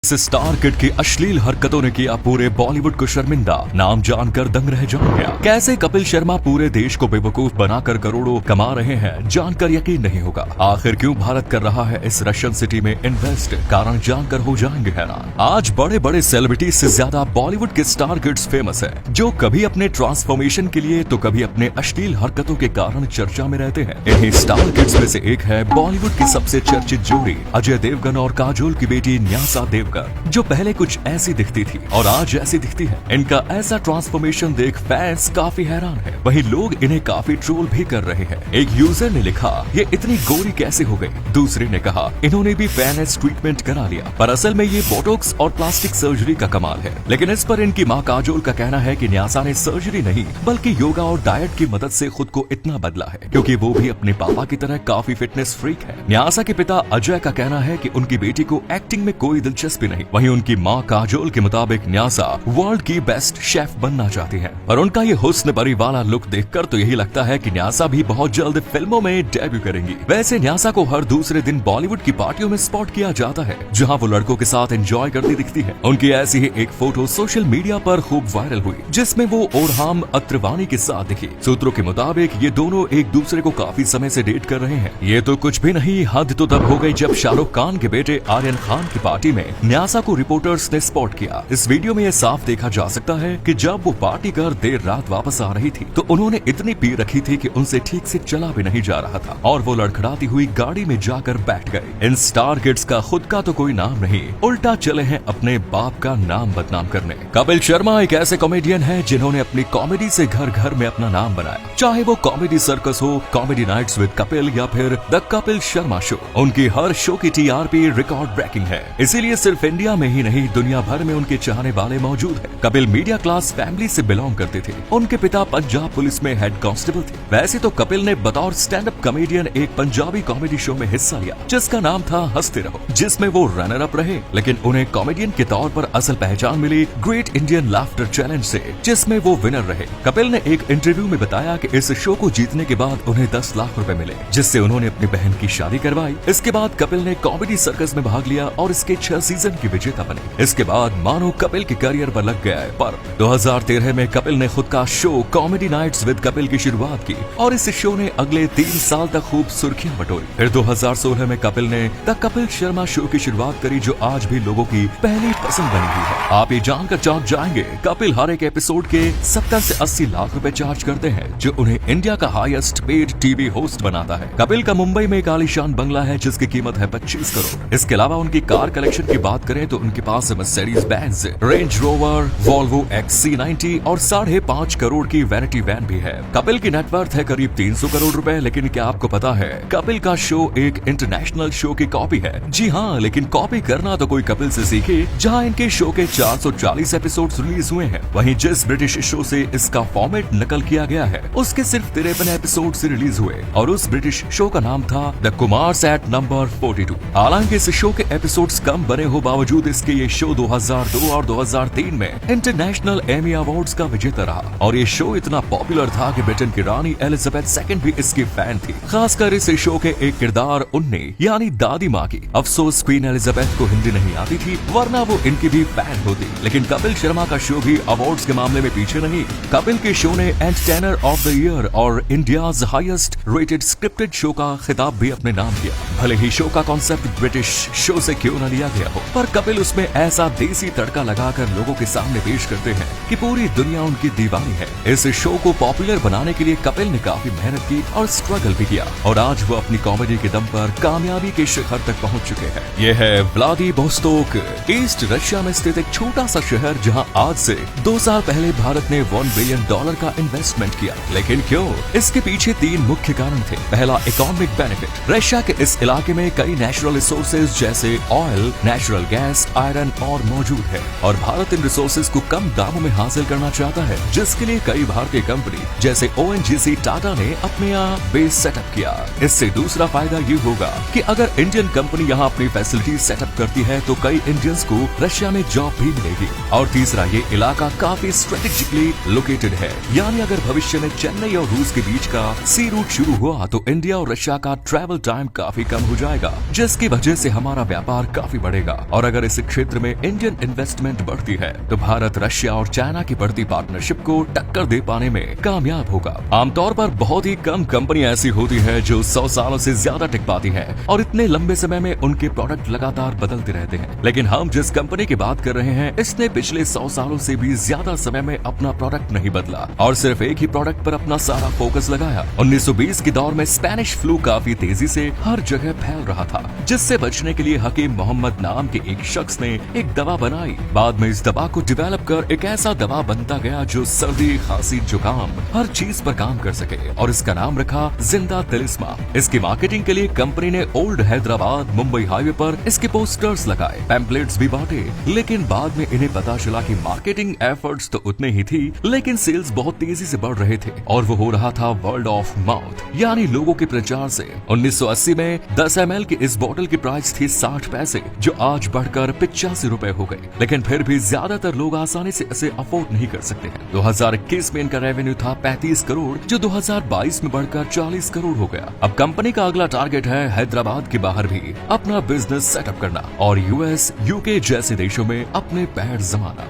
इस star kid की अश्लील हरकतों ने किया पूरे बॉलीवुड को शर्मिंदा। नाम जानकर दंग रह जाएंगे। कैसे कपिल शर्मा पूरे देश को बेवकूफ बनाकर करोड़ों कमा रहे हैं, जानकर यकीन नहीं होगा। आखिर क्यों भारत कर रहा है इस रशियन सिटी में इन्वेस्ट, कारण जानकर हो जाएंगे हैरान। आज बड़े बड़े सेलिब्रिटी से ज्यादा बॉलीवुड के स्टार किड्स फेमस है, जो कभी अपने ट्रांसफॉर्मेशन के लिए तो कभी अपने अश्लील हरकतों के कारण चर्चा में रहते हैं। इन्हीं स्टार किड्स में से एक है बॉलीवुड की सबसे चर्चित जोड़ी अजय देवगन और काजोल की बेटी न्यासा देवगन, जो पहले कुछ ऐसी दिखती थी और आज ऐसी दिखती है। इनका ऐसा ट्रांसफॉर्मेशन देख फैंस काफी हैरान है। वहीं लोग इन्हें काफी ट्रोल भी कर रहे हैं। एक यूजर ने लिखा, ये इतनी गोरी कैसे हो गई। दूसरे ने कहा, इन्होंने भी फैनेस ट्रीटमेंट करा लिया, पर असल में ये बोटॉक्स और प्लास्टिक सर्जरी का कमाल है। लेकिन इस पर इनकी मां काजोल का कहना है कि न्यासा ने सर्जरी नहीं बल्कि योगा और डाइट की मदद से खुद को इतना बदला है, क्योंकि वो भी अपने पापा की तरह काफी फिटनेस फ्रीक है। न्यासा के पिता अजय का कहना है कि उनकी बेटी को एक्टिंग में कोई दिलचस्पी नहीं। वहीं उनकी मां काजोल के मुताबिक न्यासा वर्ल्ड की बेस्ट शेफ बनना चाहती हैं। और उनका ये हुस्न बरी वाला लुक देखकर तो यही लगता है कि न्यासा भी बहुत जल्द फिल्मों में डेब्यू करेंगी। वैसे न्यासा को हर दूसरे दिन बॉलीवुड की पार्टियों में स्पॉट किया जाता है, जहां वो लड़कों के साथ एंजॉय करती दिखती है। उनकी ऐसी ही एक फोटो सोशल मीडिया पर खूब वायरल हुई, जिसमें वो ओरहाम अत्रवानी के साथ दिखी। सूत्रों के मुताबिक ये दोनों एक दूसरे को काफी समय से डेट कर रहे हैं। ये तो कुछ भी नहीं, हद तो तब हो गई जब शाहरुख खान के बेटे आर्यन खान की पार्टी में न्यासा को रिपोर्टर्स ने स्पॉट किया। इस वीडियो में यह साफ देखा जा सकता है कि जब वो पार्टी कर देर रात वापस आ रही थी तो उन्होंने इतनी पी रखी थी कि उनसे ठीक से चला भी नहीं जा रहा था और वो लड़खड़ाती हुई गाड़ी में जाकर बैठ गए। इन स्टार किड्स का खुद का तो कोई नाम नहीं, उल्टा चले हैं अपने बाप का नाम बदनाम करने। कपिल शर्मा एक ऐसे कॉमेडियन है जिन्होंने अपनी कॉमेडी से घर घर में अपना नाम बनाया, चाहे वो कॉमेडी सर्कस हो, कॉमेडी नाइट्स विद कपिल या फिर द कपिल शर्मा शो। उनकी हर शो की टीआरपी रिकॉर्ड ब्रेकिंग है, इसीलिए सिर्फ इंडिया में ही नहीं दुनिया भर में उनके चाहने वाले मौजूद हैं। कपिल मीडिया क्लास फैमिली से बिलोंग करते थे। उनके पिता पंजाब पुलिस में हेड कांस्टेबल थे। वैसे तो कपिल ने बतौर स्टैंड अप कॉमेडियन एक पंजाबी कॉमेडी शो में हिस्सा लिया, जिसका नाम था हंसते रहो, जिसमें वो रनर अप रहे। लेकिन उन्हें कॉमेडियन के तौर पर असल पहचान मिली ग्रेट इंडियन लाफ्टर चैलेंज से, जिसमें वो विनर रहे। कपिल ने एक इंटरव्यू में बताया कि इस शो को जीतने के बाद उन्हें 10 लाख रुपए मिले, जिससे उन्होंने अपनी बहन की शादी करवाई। इसके बाद कपिल ने कॉमेडी सर्कस में भाग लिया और इसके 6 सीजन की विजेता बने। इसके बाद मानो कपिल के करियर पर लग गया है। पर 2013 में कपिल ने खुद का show comedy nights with Kapil की शुरुआत की और इस शो ने अगले 3 साल तक खूब सुर्खियां बटोरी। फिर 2016 में कपिल ने द कपिल शर्मा शो की शुरुआत करी, जो आज भी लोगों की पहली पसंद बनी हुई है। आप ये जानकर चौंक जाएंगे, कपिल हर एक एपिसोड के 70 से 80 लाख रुपए चार्ज करते हैं, जो उन्हें इंडिया का हाईएस्ट पेड टीवी होस्ट बनाता है। कपिल का मुंबई में एक आलीशान बंगला है, जिसकी कीमत है 25 करोड़। इसके अलावा उनकी कार कलेक्शन की बात करें तो उनके पास Mercedes Benz, Range Rover, Volvo XC90 और 5.5 करोड़ की वैनिटी वैन भी है। कपिल की नेटवर्थ है करीब 300 करोड़ रुपए। लेकिन क्या आपको पता है, कपिल का शो एक इंटरनेशनल शो की कॉपी है। जी हाँ, लेकिन कॉपी करना तो कोई कपिल से सीखे, जहाँ इनके शो के 440 एपिसोड्स रिलीज हुए हैं। वहीं जिस ब्रिटिश शो से इसका फॉर्मेट नकल किया गया है, उसके सिर्फ 53 एपिसोड से रिलीज हुए और उस ब्रिटिश शो का नाम था द कुमार्स एट नंबर 42। हालांकि इस शो के एपिसोड्स कम बने हो बावजूद इसके ये शो 2002 और 2003 में इंटरनेशनल एमी अवार्ड्स का विजेता रहा। और ये शो इतना पॉपुलर था कि ब्रिटेन की रानी एलिजाबेथ II भी इसकी फैन थी। खासकर इस शो के एक किरदार उन्ने यानी दादी माँ की। अफसोस क्वीन एलिजाबेथ को हिंदी नहीं आती थी, वरना वो इनकी भी फैन होती। लेकिन कपिल शर्मा का शो भी अवार्ड्स के मामले में पीछे नहीं। कपिल के शो ने एंटरटेनर ऑफ द ईयर और India's highest rated scripted show का खिताब भी अपने नाम किया। भले ही शो का कॉन्सेप्ट ब्रिटिश शो से क्यों न लिया गया हो, पर कपिल उसमें ऐसा देसी तड़का लगाकर लोगों के सामने पेश करते हैं कि पूरी दुनिया उनकी दीवानी है। इस शो को पॉपुलर बनाने के लिए कपिल ने काफी मेहनत की और स्ट्रगल भी किया, और आज वो अपनी कॉमेडी के दम पर कामयाबी के शिखर तक पहुंच चुके हैं। ये है व्लादिवोस्तोक, ईस्ट रशिया में स्थित एक छोटा सा शहर, जहां आज से 2 साल पहले भारत ने $1 बिलियन का इन्वेस्टमेंट किया। लेकिन क्यों? इसके पीछे 3 मुख्य कारण थे। पहला, इकोनॉमिक बेनिफिट। रशिया के इस इलाके में कई नेचुरल रिसोर्सेज जैसे ऑयल, नेचुरल गैस, आयरन और मौजूद है, और भारत इन रिसोर्सेज को कम दामों में हासिल करना चाहता है, जिसके लिए कई भारतीय कंपनी जैसे ONGC टाटा ने अपने यहाँ बेस सेटअप किया। इससे दूसरा फायदा ये होगा कि अगर इंडियन कंपनी यहाँ अपनी फैसिलिटी सेटअप करती है तो कई इंडियंस को रशिया में जॉब भी मिलेगी। और तीसरा, ये इलाका काफी स्ट्रेटेजिकली लोकेटेड है, यानी अगर भविष्य में चेन्नई और रूस के बीच का सी रूट शुरू हुआ तो इंडिया और रशिया का ट्रैवल टाइम काफी कम हो जाएगा, जिसकी वजह से हमारा व्यापार काफी बढ़ेगा और अगर इस क्षेत्र में इंडियन इन्वेस्टमेंट बढ़ती है तो भारत रशिया और चाइना की बढ़ती पार्टनरशिप को टक्कर दे पाने में कामयाब होगा। आमतौर पर बहुत ही कम कंपनी ऐसी होती है जो 100 सालों से ज्यादा टिक पाती है और इतने लंबे समय में उनके प्रोडक्ट लगातार बदलते रहते हैं। लेकिन हम जिस कंपनी की बात कर रहे हैं इसने पिछले 100 सालों से भी ज्यादा समय में अपना प्रोडक्ट नहीं बदला और सिर्फ एक ही प्रोडक्ट पर अपना सारा फोकस लगाया। 1920 के दौर में स्पेनिश फ्लू काफी तेजी से हर जगह फैल रहा था, जिससे बचने के लिए हकीम मोहम्मद नाम के एक शख्स ने एक दवा बनाई। बाद में इस दवा को डेवलप कर एक ऐसा दवा बनता गया जो सर्दी, खांसी, जुकाम हर चीज पर काम कर सके और इसका नाम रखा जिंदा तिलिस्मा। इसकी मार्केटिंग के लिए कंपनी ने ओल्ड हैदराबाद मुंबई हाईवे पर इसके पोस्टर्स लगाए, पैम्पलेट्स भी बांटे। लेकिन बाद में इन्हें पता चला कि मार्केटिंग एफर्ट्स तो उतने ही थी, लेकिन सेल्स बहुत तेजी से बढ़ रहे थे और वो हो रहा था वर्ड ऑफ माउथ, यानी लोगों के प्रचार से। 1980 में 10 ml की इस बोतल की प्राइस थी 60 पैसे, जो आज बढ़कर 85 रुपए हो गए। लेकिन फिर भी ज्यादातर लोग आसानी से इसे अफोर्ड नहीं कर सकते हैं। 2021 में इनका रेवेन्यू था 35 करोड़, जो 2022 में बढ़कर 40 करोड़ हो गया। अब कंपनी का अगला टारगेट है हैदराबाद के बाहर भी अपना बिजनेस सेटअप करना और यूएस, यूके जैसे देशों में अपने पैर जमाना।